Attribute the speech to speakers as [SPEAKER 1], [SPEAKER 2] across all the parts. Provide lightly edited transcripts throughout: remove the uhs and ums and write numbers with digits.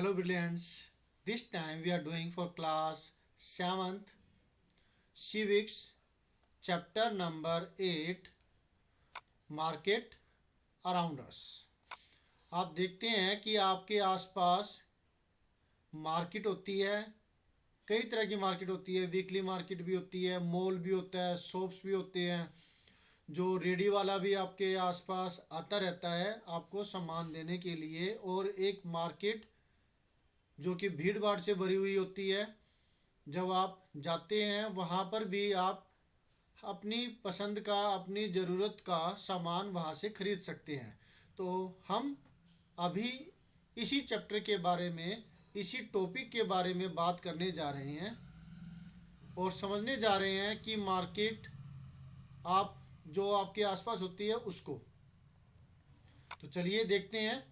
[SPEAKER 1] Hello brilliants. This time we are doing for class 7th civics chapter number 8 market around us. आप देखते हैं कि आपके आसपास मार्केट होती है, कई तरह की मार्केट होती है, वीकली मार्केट भी होती है, मॉल भी होता है, शॉप्स भी होते हैं। जो रेडी वाला भी आपके आसपास आता रहता है आपको सामान देने के लिए, और एक मार्केट जो कि भीड़ भाड़ से भरी हुई होती है। जब आप जाते हैं वहाँ पर भी आप अपनी पसंद का, अपनी ज़रूरत का सामान वहाँ से खरीद सकते हैं। तो हम अभी इसी चैप्टर के बारे में, इसी टॉपिक के बारे में बात करने जा रहे हैं और समझने जा रहे हैं कि मार्केट आप जो आपके आसपास होती है उसको। तो चलिए देखते हैं।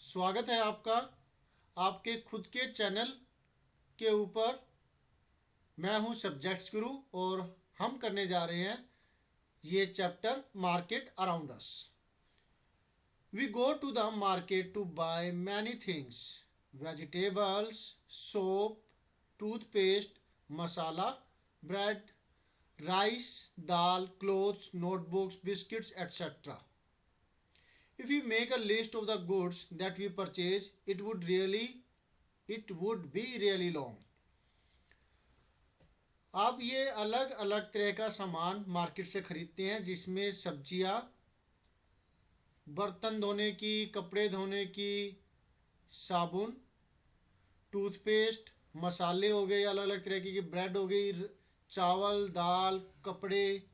[SPEAKER 1] स्वागत है आपका आपके खुद के चैनल के ऊपर। मैं हूं सब्जेक्ट्स गुरु और हम करने जा रहे हैं ये chapter market around us. We go to the market to buy many things, vegetables, soap, toothpaste, masala, bread, rice, dal, clothes, notebooks, biscuits, etc. If we make a list of the goods that we purchase, it would be really long. आप ये अलग अलग तरह का सामान market से खरीदते हैं, जिसमें सब्जियां, बर्तन धोने की, कपड़े धोने की, साबुन, टूथपेस्ट, मसाले हो गए अलग अलग तरह की, ब्रेड हो गई, चावल, दाल, कपड़े,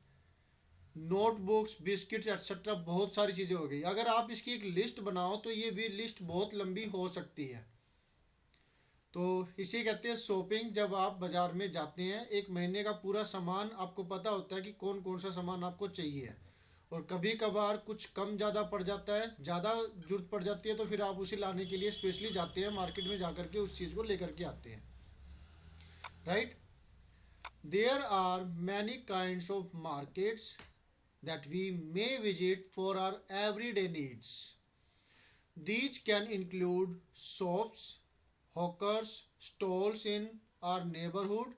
[SPEAKER 1] नोटबुक्स, बिस्किट्स एक्सेट्रा, बहुत सारी चीज़ें हो गई। अगर आप इसकी एक लिस्ट बनाओ तो ये भी लिस्ट बहुत लंबी हो सकती है। तो इसे कहते हैं शॉपिंग। जब आप बाज़ार में जाते हैं, एक महीने का पूरा सामान आपको पता होता है कि कौन कौन सा सामान आपको चाहिए, और कभी कभार कुछ कम ज़्यादा पड़ जाता है, ज़्यादा जरूरत पड़ जाती है, तो फिर आप उसे लाने के लिए स्पेशली जाते हैं मार्केट में, जा कर के उस चीज़ को लेकर के आते हैं। Right? There are many kinds of markets that we may visit for our everyday needs. These can include shops, hawkers, stalls in our neighborhood,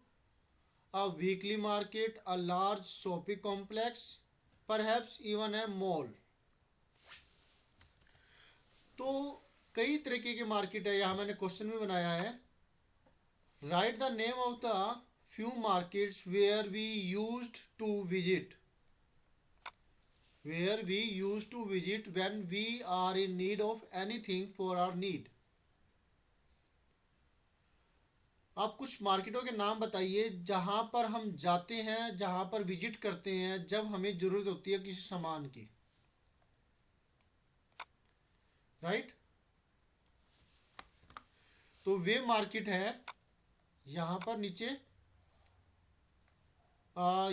[SPEAKER 1] a weekly market, a large shopping complex, perhaps even a mall. तो कई तरीके की market है। यहाँ मैंने question में बनाया है, right the name of the few markets where we used to visit when we are in need of anything for our need. आप कुछ मार्केटों के नाम बताइए जहां पर हम जाते हैं, जहां पर विजिट करते हैं जब हमें जरूरत होती है किसी सामान की। राइट? तो वे मार्केट है यहां पर नीचे।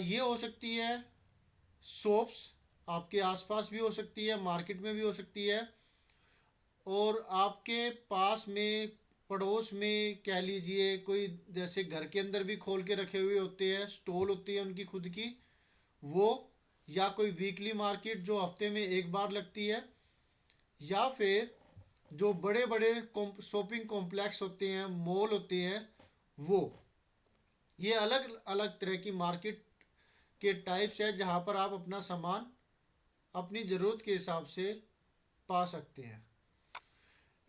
[SPEAKER 1] ये हो सकती है शॉप्स, आपके आसपास भी हो सकती है, मार्केट में भी हो सकती है, और आपके पास में, पड़ोस में कह लीजिए, कोई जैसे घर के अंदर भी खोल के रखे हुए होते हैं, स्टॉल होती है उनकी खुद की, वो, या कोई वीकली मार्केट जो हफ्ते में एक बार लगती है, या फिर जो बड़े बड़े शॉपिंग कॉम्प्लेक्स होते हैं, मॉल होते हैं, वो। ये अलग अलग तरह की मार्केट के टाइप्स है जहाँ पर आप अपना सामान अपनी ज़रूरत के हिसाब से पा सकते हैं।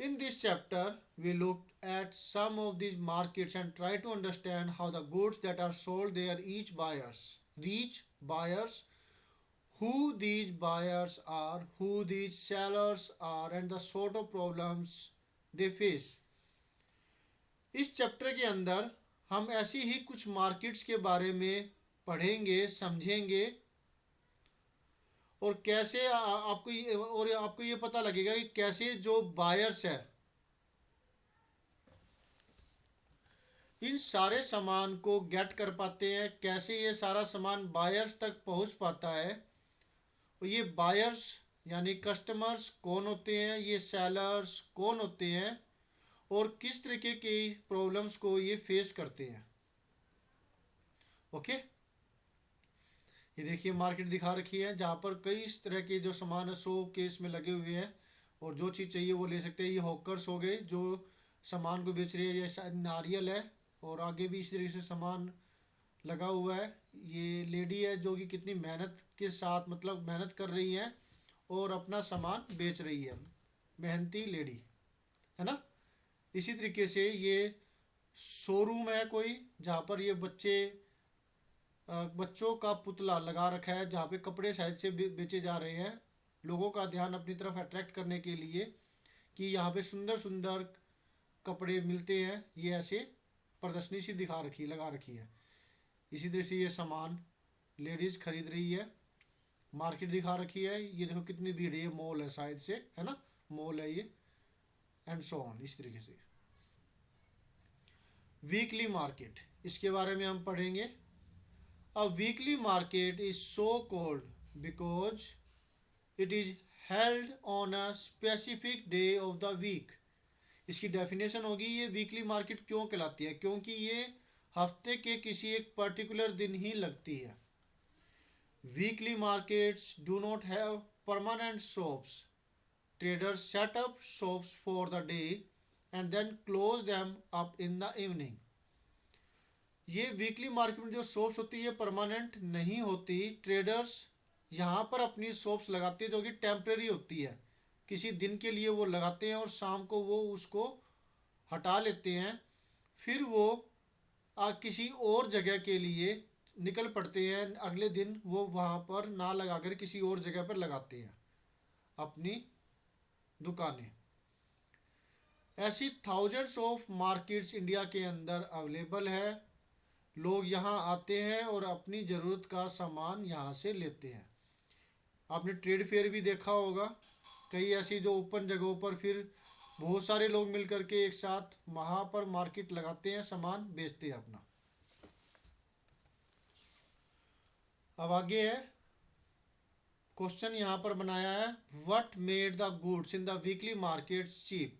[SPEAKER 1] In this chapter, we looked at some of these markets and try to understand how the goods that are sold there reach buyers, who these buyers are, who these sellers are, and the sort of problems they face. इस chapter के अंदर हम ऐसी ही कुछ markets के बारे में पढ़ेंगे, समझेंगे, और कैसे आपको ये पता लगेगा कि कैसे जो बायर्स है इन सारे सामान को गेट कर पाते हैं, कैसे ये सारा सामान बायर्स तक पहुंच पाता है, और ये बायर्स यानी कस्टमर्स कौन होते हैं, ये सेलर्स कौन होते हैं, और किस तरीके की प्रॉब्लम्स को ये फेस करते हैं। ओके? ये देखिए मार्केट दिखा रखी है जहाँ पर कई इस तरह के जो सामान है 100 केस में लगे हुए हैं, और जो चीज़ चाहिए वो ले सकते हैं। ये हॉकर्स हो गए जो सामान को बेच रही है। जैसा नारियल है और आगे भी इसी तरीके से सामान लगा हुआ है। ये लेडी है जो कि कितनी मेहनत के साथ मतलब मेहनत कर रही है और अपना सामान बेच रही है, मेहनती लेडी है ना। इसी तरीके से ये शोरूम है कोई, जहाँ पर ये बच्चों का पुतला लगा रखा है, जहाँ पे कपड़े शायद से बेचे जा रहे हैं लोगों का ध्यान अपनी तरफ अट्रैक्ट करने के लिए कि यहाँ पे सुंदर सुंदर कपड़े मिलते हैं। ये ऐसे प्रदर्शनी सी लगा रखी है। इसी तरह से ये सामान लेडीज खरीद रही है, मार्केट दिखा रखी है। ये देखो कितनी भीड़ है, ये मॉल है शायद से, है ना, मॉल है ये, एंड सो ऑन। इस तरीके से वीकली मार्केट, इसके बारे में हम पढ़ेंगे। A weekly market is so called because it is held on a specific day of the week. इसकी डेफिनेशन होगी ये वीकली मार्केट क्यों कहलाती है, क्योंकि ये हफ्ते के किसी एक पर्टिकुलर दिन ही लगती है। Weekly markets do not have permanent shops. Traders set up shops for the day and then close them up in the evening. ये वीकली मार्केट में जो शॉप्स होती है परमानेंट नहीं होती। ट्रेडर्स यहाँ पर अपनी शॉप्स लगाते हैं जो कि टेम्परेरी होती है, किसी दिन के लिए वो लगाते हैं और शाम को वो उसको हटा लेते हैं। फिर वो किसी और जगह के लिए निकल पड़ते हैं। अगले दिन वो वहाँ पर ना लगाकर किसी और जगह पर लगाते हैं अपनी दुकानें। ऐसी थाउजेंड्स ऑफ मार्केट्स इंडिया के अंदर अवेलेबल है। लोग यहाँ आते हैं और अपनी ज़रूरत का सामान यहाँ से लेते हैं। आपने ट्रेड फेयर भी देखा होगा, कई ऐसी जो ओपन जगहों पर फिर बहुत सारे लोग मिलकर के एक साथ वहाँ पर मार्केट लगाते हैं, सामान बेचते हैं अपना। अब आगे है क्वेश्चन यहाँ पर बनाया है, what made the goods in the weekly market cheap.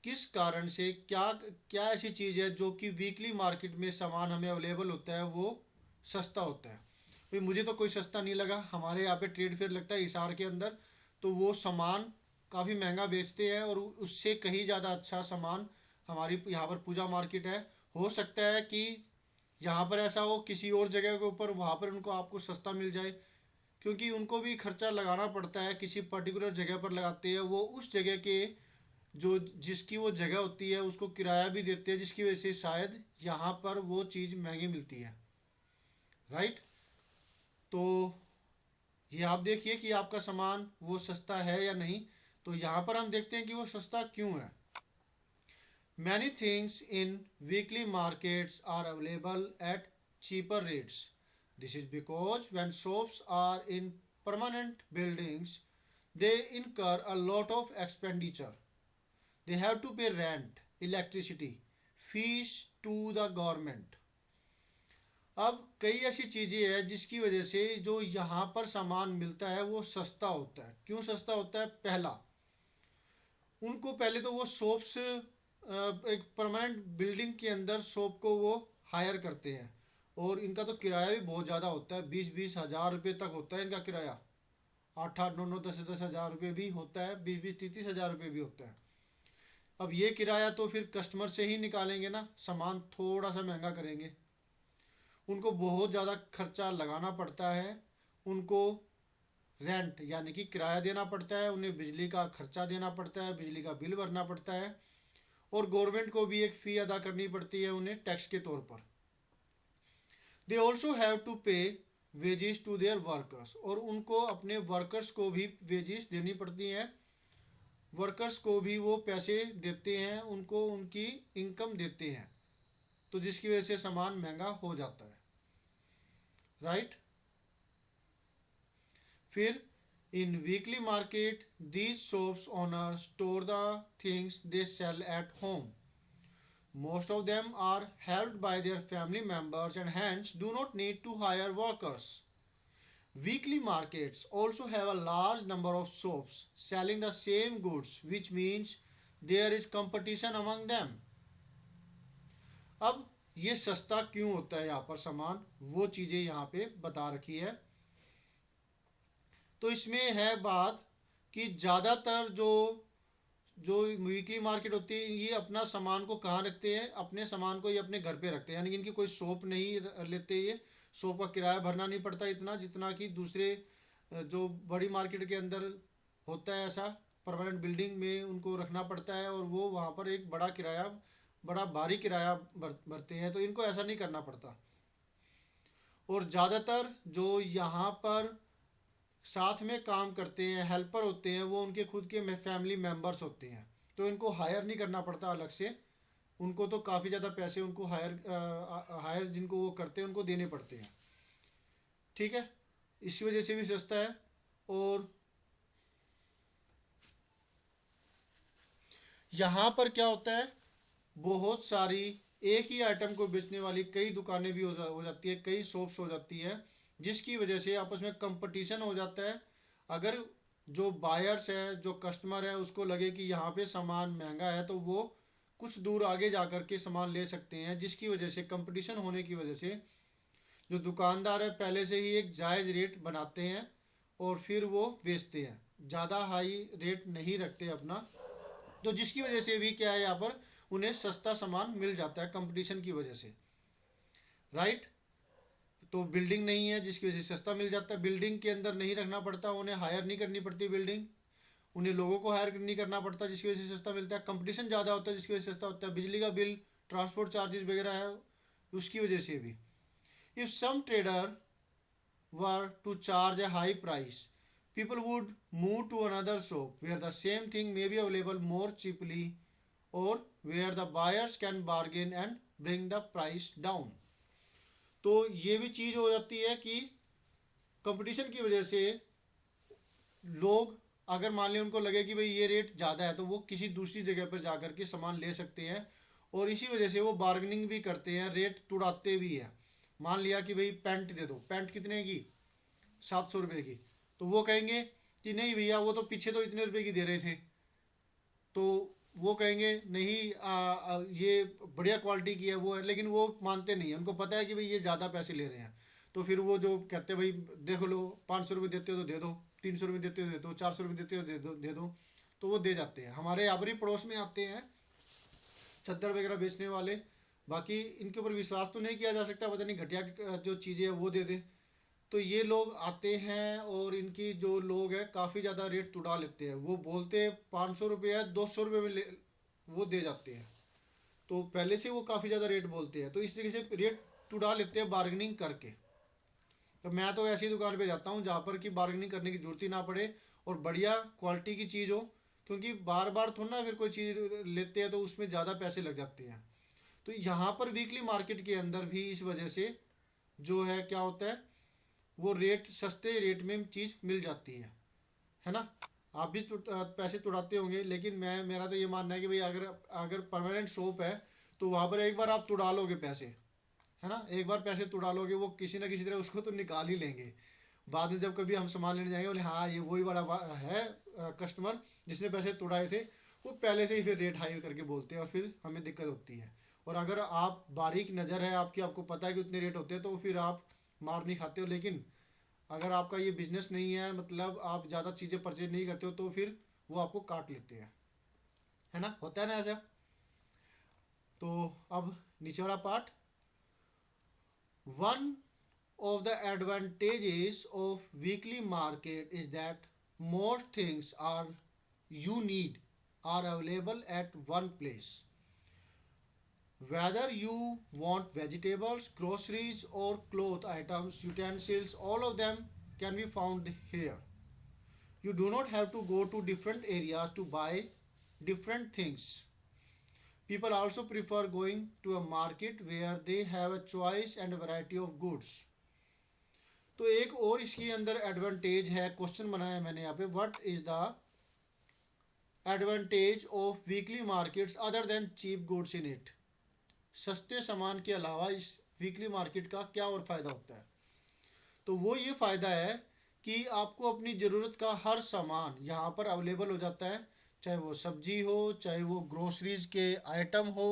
[SPEAKER 1] किस कारण से क्या ऐसी चीज़ है जो कि वीकली मार्केट में सामान हमें अवेलेबल होता है वो सस्ता होता है। भाई मुझे तो कोई सस्ता नहीं लगा। हमारे यहाँ पे ट्रेड फेयर लगता है हिसार के अंदर, तो वो सामान काफ़ी महंगा बेचते हैं और उससे कहीं ज़्यादा अच्छा सामान हमारी यहाँ पर पूजा मार्केट है। हो सकता है कि यहाँ पर ऐसा हो किसी और जगह के ऊपर, वहाँ पर उनको आपको सस्ता मिल जाए, क्योंकि उनको भी खर्चा लगाना पड़ता है। किसी पर्टिकुलर जगह पर लगाते हैं, वो उस जगह के जो जिसकी वो जगह होती है उसको किराया भी देते हैं, जिसकी वजह से शायद यहाँ पर वो चीज़ महंगी मिलती है, राइट। तो ये आप देखिए कि आपका सामान वो सस्ता है या नहीं। तो यहाँ पर हम देखते हैं कि वो सस्ता क्यों है। Many things in weekly markets are available at cheaper rates. This is because when shops are in permanent buildings, they incur a lot of expenditure. They have to pay rent, electricity, fees to the government. अब कई ऐसी चीज़ें हैं जिसकी वजह से जो यहाँ पर सामान मिलता है वो सस्ता होता है। क्यों सस्ता होता है? पहला, उनको पहले तो वो शॉप्स एक परमानेंट बिल्डिंग के अंदर शॉप को वो हायर करते हैं और इनका तो किराया भी बहुत ज़्यादा होता है। 20-20 हज़ार रुपये तक होता है इनका किराया। 8-8, 9-9, 10-10 हज़ार रुपये भी होता है, 20-20, 30-30 हज़ार रुपये भी होता है। अब ये किराया तो फिर कस्टमर से ही निकालेंगे ना, सामान थोड़ा सा महंगा करेंगे। उनको बहुत ज़्यादा खर्चा लगाना पड़ता है। उनको रेंट यानी कि किराया देना पड़ता है, उन्हें बिजली का खर्चा देना पड़ता है, बिजली का बिल भरना पड़ता है और गवर्नमेंट को भी एक फ़ी अदा करनी पड़ती है उन्हें टैक्स के तौर पर। दे ऑल्सो हैव टू पे वेजेस टू देयर वर्कर्स, और उनको अपने वर्कर्स को भी वेजेस देनी पड़ती हैं। वर्कर्स को भी वो पैसे देते हैं, उनको उनकी इनकम देते हैं, तो जिसकी वजह से सामान महंगा हो जाता है, राइट। फिर in weekly market these shops owner store the things they sell at home. Most of them are helped by their family members and hence do not need to hire workers. Weekly markets also have a large number of shops selling the same goods, which means there is competition among them. अब ये सस्ता क्यों होता है यहाँ पर सामान, वो चीज़ें यहाँ पे बता रखी है। तो इसमें है बात कि ज़्यादातर जो जो वीकली मार्केट होती है ये अपना सामान को कहाँ रखते हैं, अपने सामान को ये अपने घर पे रखते हैं, यानी कि इनकी कोई शॉप नहीं लेते, ये शॉप का किराया भरना नहीं पड़ता इतना जितना कि दूसरे जो बड़ी मार्केट के अंदर होता है, ऐसा परमानेंट बिल्डिंग में उनको रखना पड़ता है और वो वहाँ पर एक बड़ा किराया, बड़ा भारी किराया भरते हैं। तो इनको ऐसा नहीं करना पड़ता। और ज़्यादातर जो यहाँ पर साथ में काम करते हैं, हेल्पर होते हैं, वो उनके खुद के फैमिली मेम्बर्स होते हैं, तो इनको हायर नहीं करना पड़ता अलग से। उनको तो काफ़ी ज़्यादा पैसे उनको हायर जिनको वो करते हैं उनको देने पड़ते हैं। ठीक है, इसी वजह से भी सस्ता है। और यहाँ पर क्या होता है, बहुत सारी एक ही आइटम को बेचने वाली कई दुकानें भी हो जाती है, कई शॉप्स हो जाती है, जिसकी वजह से आपस में कंपटीशन हो जाता है। अगर जो बायर्स है, जो कस्टमर है, उसको लगे कि यहाँ पे सामान महंगा है तो वो कुछ दूर आगे जा कर के सामान ले सकते हैं, जिसकी वजह से कंपटीशन होने की वजह से जो दुकानदार है पहले से ही एक जायज़ रेट बनाते हैं और फिर वो बेचते हैं, ज़्यादा हाई रेट नहीं रखते अपना। तो जिसकी वजह से भी क्या है, यहाँ पर उन्हें सस्ता सामान मिल जाता है कंपटीशन की वजह से, राइट। तो बिल्डिंग नहीं है जिसकी वजह से सस्ता मिल जाता है, बिल्डिंग के अंदर नहीं रखना पड़ता, उन्हें हायर नहीं करनी पड़ती बिल्डिंग, उन्हें लोगों को हायर नहीं करना पड़ता जिसकी वजह से सस्ता मिलता है। कंपटीशन ज़्यादा होता है जिसकी वजह से सस्ता होता है। बिजली का बिल, ट्रांसपोर्ट चार्जेस वगैरह है उसकी वजह से भी। If some trader were to charge a high price, people would move to another shop where the same thing may be available more cheaply or where the buyers can bargain and bring the price down। तो ये भी चीज़ हो जाती है कि competition की वजह से लोग, अगर मान लें उनको लगे कि भाई ये रेट ज़्यादा है, तो वो किसी दूसरी जगह पर जा कर के सामान ले सकते हैं और इसी वजह से वो बार्गेनिंग भी करते हैं, रेट तुड़ाते भी हैं। मान लिया कि भाई पैंट दे दो, पैंट कितने की, 700 रुपये की, तो वो कहेंगे कि नहीं भैया वो तो पीछे तो इतने रुपए की दे रहे थे, तो वो कहेंगे नहीं ये बढ़िया क्वालिटी की है वो है, लेकिन वो मानते नहीं है, उनको पता है कि भाई ये ज़्यादा पैसे ले रहे हैं। तो फिर वो जो कहते हैं भाई देखो लो 500 रुपये देते हो तो दे दो, 300 रुपये देते हो दे दो, 400 रुपये देते हो दे दो, तो वो दे जाते हैं। हमारे यहाँ पर ही पड़ोस में आते हैं चद्दर वगैरह बेचने वाले, बाकी इनके ऊपर विश्वास तो नहीं किया जा सकता, पता नहीं घटिया जो चीज़ें हैं वो दे दे। तो ये लोग आते हैं और इनकी जो लोग हैं काफ़ी ज़्यादा रेट तुड़ा लेते हैं, वो बोलते हैं 500 रुपये है, 200 रुपये में वो दे जाते हैं। तो पहले से वो काफ़ी ज़्यादा रेट बोलते हैं, तो इस तरीके से रेट तुड़ा लेते हैं बार्गेनिंग करके। तो मैं तो ऐसी दुकान पे जाता हूँ जहाँ पर कि बार्गेनिंग करने की जरूरत ही ना पड़े और बढ़िया क्वालिटी की चीज़ हो, क्योंकि बार बार थोड़ा ना फिर कोई चीज़ लेते हैं तो उसमें ज़्यादा पैसे लग जाते हैं। तो यहाँ पर वीकली मार्केट के अंदर भी इस वजह से जो है क्या होता है, वो रेट सस्ते रेट में चीज़ मिल जाती है ना। आप भी पैसे तुड़ाते होंगे, लेकिन मेरा तो ये मानना है कि भाई अगर अगर परमानेंट शॉप है तो वहाँ पर एक बार आप तुड़ा लोगे पैसे, है ना, एक बार पैसे तुड़ा लोगे, वो किसी ना किसी तरह उसको तो निकाल ही लेंगे। बाद में जब कभी हम सामान लेने जाएंगे बोले हाँ ये वही बड़ा है कस्टमर जिसने पैसे तुड़ाए थे, वो पहले से ही फिर रेट हाई करके बोलते हैं और फिर हमें दिक्कत होती है। और अगर आप बारीक नज़र है आपकी, आपको पता है कि उतने रेट होते हैं, तो फिर आप मार नहीं खाते हो। लेकिन अगर आपका ये बिजनेस नहीं है, मतलब आप ज़्यादा चीज़ें परचेज नहीं करते हो, तो फिर वो आपको काट लेते हैं, है ना, होता है ना ऐसा। तो अब नीचे वाला part, one of the advantages of weekly market is that most things are you need are available at one place. Whether you want vegetables, groceries or cloth items, utensils, all of them can be found here. You do not have to go to different areas to buy different things. People also prefer going to a market where they have a choice and a variety of goods. तो एक और इसके अंदर advantage है, question बनाया मैंने यहाँ पे, what is the advantage of weekly markets other than cheap goods in it. सस्ते सामान के अलावा इस वीकली मार्केट का क्या और फ़ायदा होता है। तो वो ये फ़ायदा है कि आपको अपनी ज़रूरत का हर सामान यहाँ पर अवेलेबल हो जाता है, चाहे वो सब्जी हो, चाहे वो ग्रोसरीज के आइटम हो,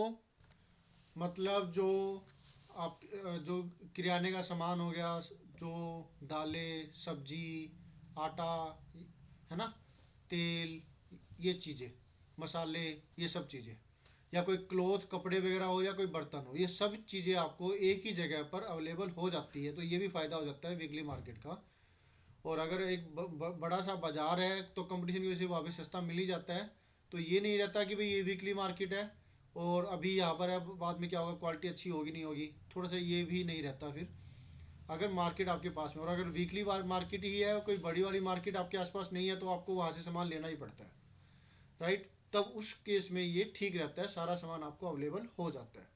[SPEAKER 1] मतलब जो आप जो किराने का सामान हो गया, जो दालें, सब्जी, आटा, है ना, तेल, ये चीज़ें मसाले, ये सब चीज़ें, या कोई क्लोथ कपड़े वगैरह हो या कोई बर्तन हो, ये सब चीज़ें आपको एक ही जगह पर अवेलेबल हो जाती है। तो ये भी फ़ायदा हो जाता है वीकली मार्केट का। और अगर एक बड़ा सा बाजार है तो कंपटीशन की वजह से वहाँ पे सस्ता मिल ही जाता है। तो ये नहीं रहता कि भाई ये वीकली मार्केट है और अभी यहाँ पर है, बाद में क्या होगा, क्वालिटी अच्छी होगी नहीं होगी, थोड़ा सा ये भी नहीं रहता फिर अगर मार्केट आपके पास में। और अगर वीकली मार्केट ही है, कोई बड़ी वाली मार्केट आपके आसपास नहीं है, तो आपको वहाँ से सामान लेना ही पड़ता है, राइट। तब उस केस में ये ठीक रहता है, सारा सामान आपको अवेलेबल हो जाता है।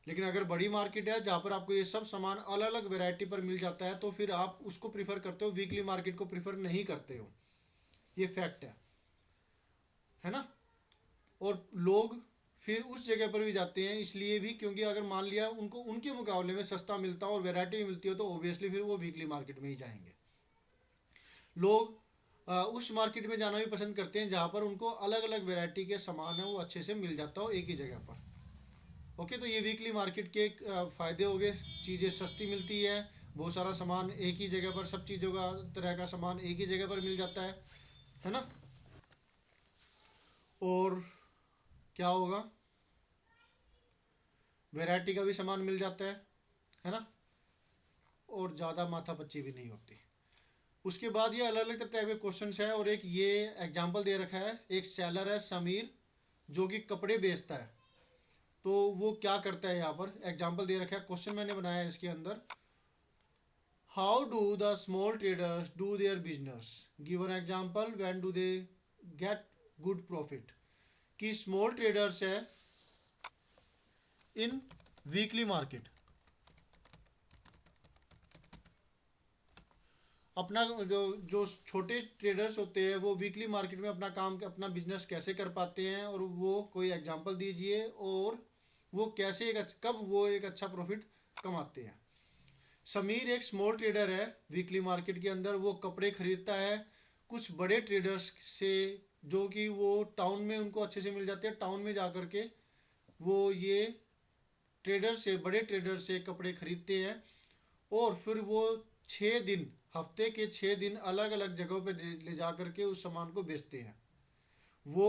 [SPEAKER 1] लेकिन अगर बड़ी मार्केट है जहाँ पर आपको ये सब सामान अलग अलग वैरायटी पर मिल जाता है, तो फिर आप उसको प्रीफर करते हो, वीकली मार्केट को प्रीफर नहीं करते हो। ये फैक्ट है ना। और लोग फिर उस जगह पर भी जाते हैं इसलिए भी क्योंकि अगर मान लिया उनको उनके मुकाबले में सस्ता मिलता और वैरायटी भी मिलती हो, तो ओबियसली फिर वो वीकली मार्केट में ही जाएंगे। लोग उस मार्केट में जाना भी पसंद करते हैं जहाँ पर उनको अलग अलग वैरायटी के सामान है वो अच्छे से मिल जाता हो एक ही जगह पर। ओके, तो ये वीकली मार्केट के फ़ायदे हो गए, चीज़ें सस्ती मिलती है, बहुत सारा सामान एक ही जगह पर, सब चीज़ों का तरह का सामान एक ही जगह पर मिल जाता है ना। और क्या होगा, वैरायटी का भी सामान मिल जाता है ना। और ज़्यादा माथापच्ची भी नहीं होती। उसके बाद ये अलग अलग टाइप के क्वेश्चन है। और एक ये एग्जाम्पल दे रखा है, एक सेलर है समीर जो कि कपड़े बेचता है। तो वो क्या करता है, यहाँ पर एग्जाम्पल दे रखा है, क्वेश्चन मैंने बनाया है इसके अंदर, how do the small traders do their business, give an example, when do they get good profit. कि स्मॉल ट्रेडर्स है इन वीकली मार्केट अपना जो जो छोटे ट्रेडर्स होते हैं वो वीकली मार्केट में अपना काम, अपना बिजनेस कैसे कर पाते हैं, और वो कोई एग्जांपल दीजिए, और वो कैसे कब वो एक अच्छा प्रॉफिट कमाते हैं। समीर एक स्मॉल ट्रेडर है वीकली मार्केट के अंदर, वो कपड़े खरीदता है कुछ बड़े ट्रेडर्स से, जो कि वो टाउन में उनको अच्छे से मिल जाते हैं। टाउन में जा कर के वो ये ट्रेडर से, बड़े ट्रेडर से कपड़े खरीदते हैं, और फिर वो 6 दिन, हफ्ते के 6 दिन अलग अलग जगहों पे ले जा करके उस सामान को बेचते हैं वो।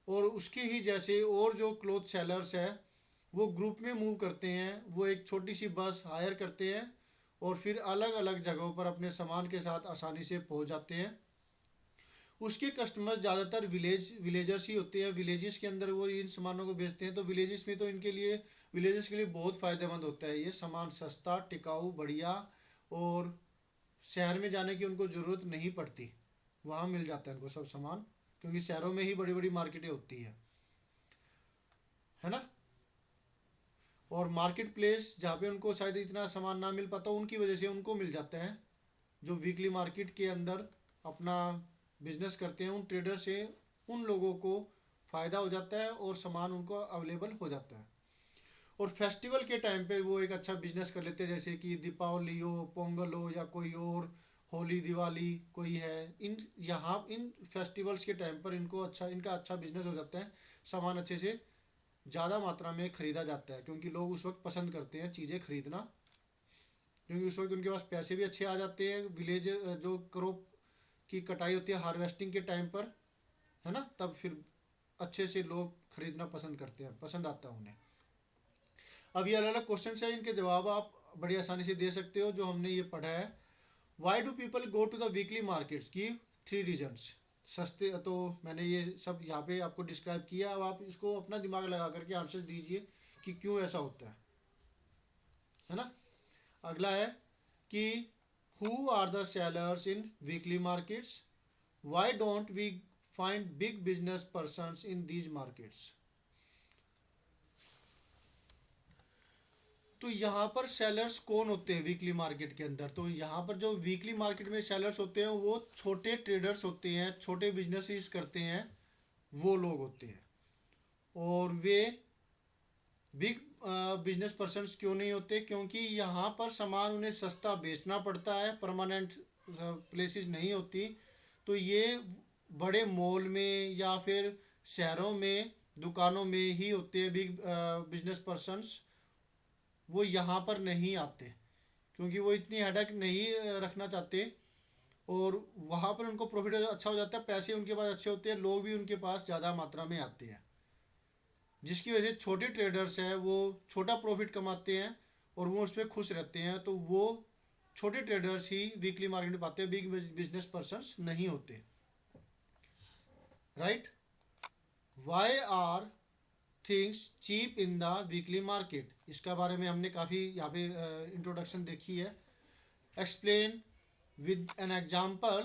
[SPEAKER 1] और उसके ही जैसे और जो क्लोथ सेलर्स है वो ग्रुप में मूव करते हैं, वो एक छोटी सी बस हायर करते हैं और फिर अलग अलग जगहों पर अपने सामान के साथ आसानी से पहुंच जाते हैं। उसके कस्टमर्स ज़्यादातर विलेजर्स ही होते हैं, विलेजेस के अंदर वो इन सामानों को बेचते हैं। तो विलेजेस में तो इनके लिए, विलेजेस के लिए बहुत फ़ायदेमंद होता है ये सामान, सस्ता, टिकाऊ, बढ़िया, और शहर में जाने की उनको ज़रूरत नहीं पड़ती, वहाँ मिल जाता है उनको सब सामान, क्योंकि शहरों में ही बड़ी बड़ी मार्केटें होती है ना। और मार्केट प्लेस जहाँ पे उनको शायद इतना सामान ना मिल पाता, उनकी वजह से उनको मिल जाता है। जो वीकली मार्केट के अंदर अपना बिजनेस करते हैं उन ट्रेडर से, उन लोगों को फ़ायदा हो जाता है और सामान उनको अवेलेबल हो जाता है। और फेस्टिवल के टाइम पे वो एक अच्छा बिजनेस कर लेते हैं, जैसे कि दीपावली हो, पोंगल हो, या कोई और, होली, दिवाली कोई है, इन फेस्टिवल्स के टाइम पर इनका अच्छा बिजनेस हो जाता है। सामान अच्छे से ज़्यादा मात्रा में ख़रीदा जाता है, क्योंकि लोग उस वक्त पसंद करते हैं चीज़ें खरीदना, क्योंकि उस वक्त उनके पास पैसे भी अच्छे आ जाते हैं। विलेज जो क्रॉप की कटाई होती है हार्वेस्टिंग के टाइम पर, है ना, तब फिर अच्छे से लोग खरीदना पसंद करते हैं, पसंद आता है उन्हें। अब ये अलग अलग क्वेश्चन है, इनके जवाब आप बड़ी आसानी से दे सकते हो जो हमने ये पढ़ा है। Why do people go to the weekly markets, give 3 reasons. सस्ते, तो मैंने ये सब यहाँ पे आपको डिस्क्राइब किया। अब आप इसको अपना दिमाग लगा करके आंसर दीजिए कि क्यों ऐसा होता है ना। अगला है कि who are the sellers in weekly markets, why don't we find big business persons in these markets. तो यहाँ पर सेलर्स कौन होते हैं वीकली मार्केट के अंदर, तो यहाँ पर जो वीकली मार्केट में सेलर्स होते हैं वो छोटे ट्रेडर्स होते हैं, छोटे बिजनेसेस करते हैं, वो लोग होते हैं। और वे बिग बिजनेस पर्सन्स क्यों नहीं होते, क्योंकि यहाँ पर सामान उन्हें सस्ता बेचना पड़ता है, परमानेंट प्लेसेस नहीं होती। तो ये बड़े मॉल में या फिर शहरों में दुकानों में ही होते हैं बिग बिजनेस पर्सन्स, वो यहाँ पर नहीं आते, क्योंकि वो इतनी हेडेक नहीं रखना चाहते। और वहाँ पर उनको प्रॉफिट अच्छा हो जाता है, पैसे उनके पास अच्छे होते हैं, लोग भी उनके पास ज़्यादा मात्रा में आते हैं, जिसकी वजह से छोटे ट्रेडर्स हैं वो छोटा प्रॉफिट कमाते हैं और वो उस पर खुश रहते हैं। तो वो छोटे ट्रेडर्स ही वीकली मार्केट में पाते हैं, बिग बिजनेस पर्सनस नहीं होते। Right. Why are things cheap in the weekly market, इसका बारे में हमने काफ़ी यहाँ पे इंट्रोडक्शन देखी है। Explain with an example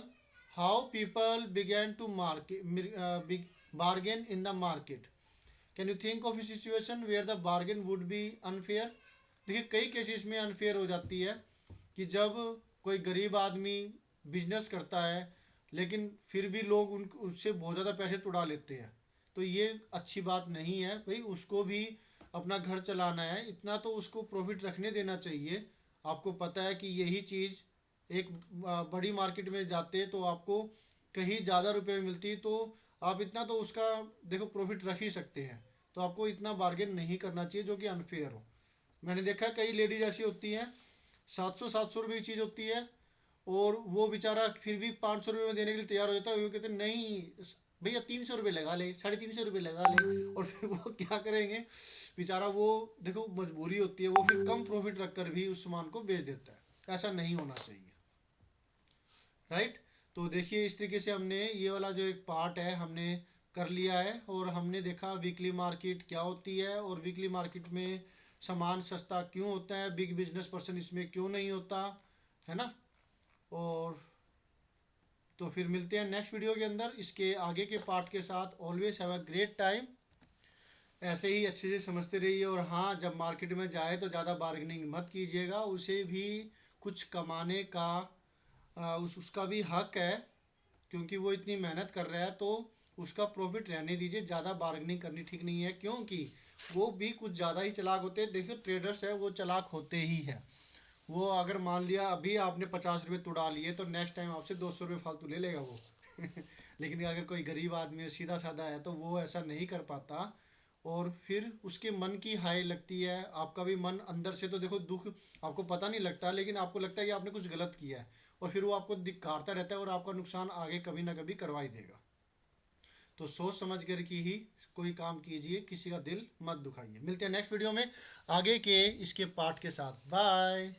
[SPEAKER 1] how people began to bargain in the market. Can you think of a situation where the bargain would be unfair? देखिए कई केसेस में अनफेयर हो जाती है कि जब कोई गरीब आदमी बिजनेस करता है लेकिन फिर भी लोग उससे बहुत ज़्यादा पैसे तुड़ा लेते हैं, तो ये अच्छी बात नहीं है भाई। उसको भी अपना घर चलाना है, इतना तो उसको प्रॉफिट रखने देना चाहिए। आपको पता है कि यही चीज़ एक बड़ी मार्केट में जाते तो आपको कहीं ज़्यादा रुपए में मिलती, तो आप इतना तो उसका देखो प्रॉफिट रख ही सकते हैं। तो आपको इतना बार्गेन नहीं करना चाहिए जो कि अनफेयर हो। मैंने देखा कई लेडीज ऐसी होती हैं 700 रुपये की चीज़ होती है और वो बेचारा फिर भी 500 रुपये में देने के लिए तैयार हो जाता है। वो कहते हैं नहीं भैया 300 रुपये लगा ले, 350 रुपये लगा ले, और फिर वो क्या करेंगे बेचारा, वो देखो मजबूरी होती है, वो फिर कम प्रॉफिट रखकर भी उस सामान को बेच देता है। ऐसा नहीं होना चाहिए। राइट। तो देखिए इस तरीके से हमने ये वाला जो एक पार्ट है हमने कर लिया है और हमने देखा वीकली मार्केट क्या होती है और वीकली मार्केट में सामान सस्ता क्यों होता है, बिग बिजनेस पर्सन इसमें क्यों नहीं होता है ना। और तो फिर मिलते हैं नेक्स्ट वीडियो के अंदर इसके आगे के पार्ट के साथ। Always have a great time, ऐसे ही अच्छे से समझते रहिए। और हाँ, जब मार्केट में जाए तो ज़्यादा बार्गेनिंग मत कीजिएगा, उसे भी कुछ कमाने का उसका भी हक है, क्योंकि वो इतनी मेहनत कर रहा है तो उसका प्रॉफिट रहने दीजिए। ज़्यादा बार्गेनिंग करनी ठीक नहीं है, क्योंकि वो भी कुछ ज़्यादा ही चालाक होते हैं। देखिए ट्रेडर्स है वो चालाक होते ही है। वो अगर मान लिया अभी आपने 50 रुपये तुड़ा लिए तो नेक्स्ट टाइम आपसे 200 रुपये फालतू ले लेगा वो लेकिन अगर कोई गरीब आदमी है सीधा साधा है तो वो ऐसा नहीं कर पाता, और फिर उसके मन की हाई लगती है। आपका भी मन अंदर से तो देखो दुख आपको पता नहीं लगता, लेकिन आपको लगता है कि आपने कुछ गलत किया है, और फिर वो आपको धिक्कारता रहता है और आपका नुकसान आगे कभी ना कभी करवा ही देगा। तो सोच समझ कर के ही कोई काम कीजिए, किसी का दिल मत दुखाइए। मिलते हैं नेक्स्ट वीडियो में आगे के इसके पार्ट के साथ। बाय।